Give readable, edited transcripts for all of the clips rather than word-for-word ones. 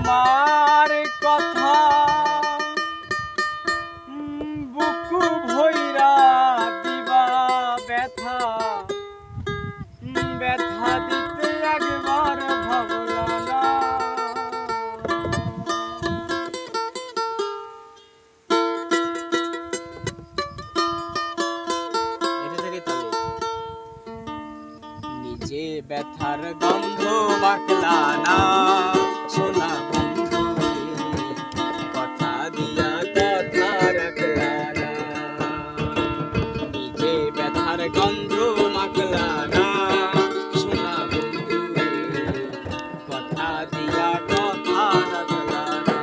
তোমার কথা বুকু ভৈরা দিবা ব্যথা ব্যথা দিতে একবার ভাবলা না। নিজে ব্যথার গন্ধ বাকলা না সোনা বন্ধু কথা দিয়া কথা রাখলা না। নিজে ব্যথার গন্ধ মাখলা না সোনা বন্ধু কথা দিয়া কথা রাখলা না।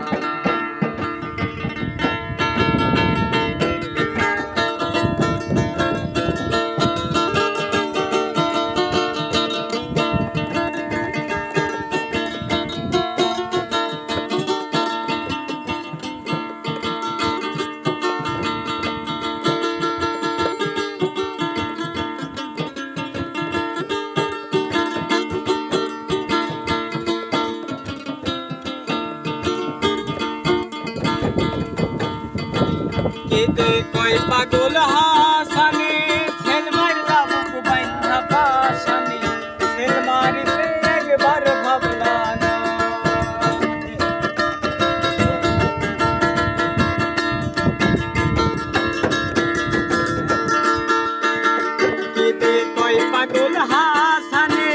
কেদে কয় পাগল হাসানে ছেল মারলা বুক বাইন্ধা পাশানে ছেল মারিতে একবার ভাবলা না। কেদে কয় পাগল হাসানে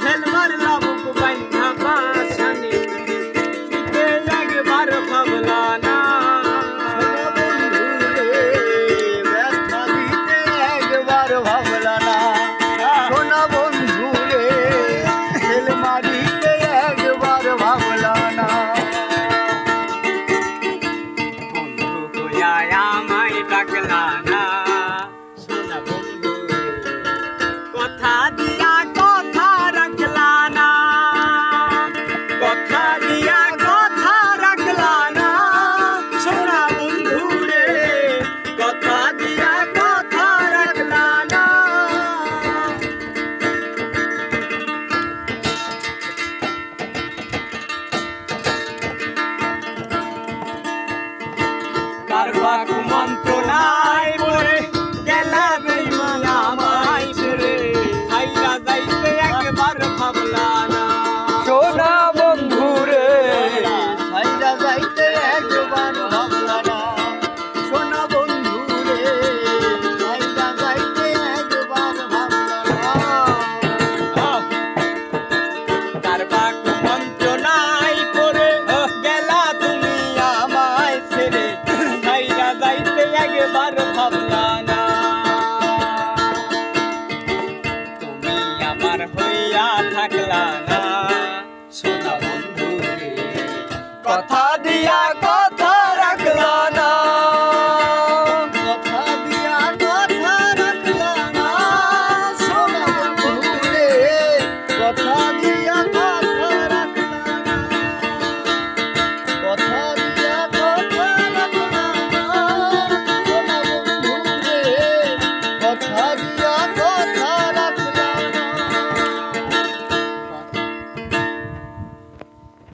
ছেল মারলা বুক বাইন্ধা পাশানে একবার ভাবলা না। ভাবলা না সোনা বন্ধু রে ছেল মারিতে একবার ভাবলা না। বন্ধু কইয়া আমায় ডাকলা না সোনা বন্ধু কথা দিয়া কথা রাখলা না। কথা দিয়া কথা রাখলা না সোনা বন্ধু রে কথা দিয়া কথা রাখলা না। কারবা কুমন্ত্রণায় পড়ে গেলা বেঈমান আমায় ছেড়ে ছাইরা যাইতে একবার ভাবলা না সোনা বন্ধু রে ছাইরা যাইতে একবার ভাবলা না। সোনা বন্ধু রে ছাইরা যাইতে একবার ভাবলা না। কারবা কুমন্ত্রণায় পড়ে গেলা তুমি আমায় ছেড়ে ছাইরা যাইতে একবার ভাবলা না। তুমি আমার হইয়া থাকলা না সোনা বন্ধু রে কথা দিয়া কথা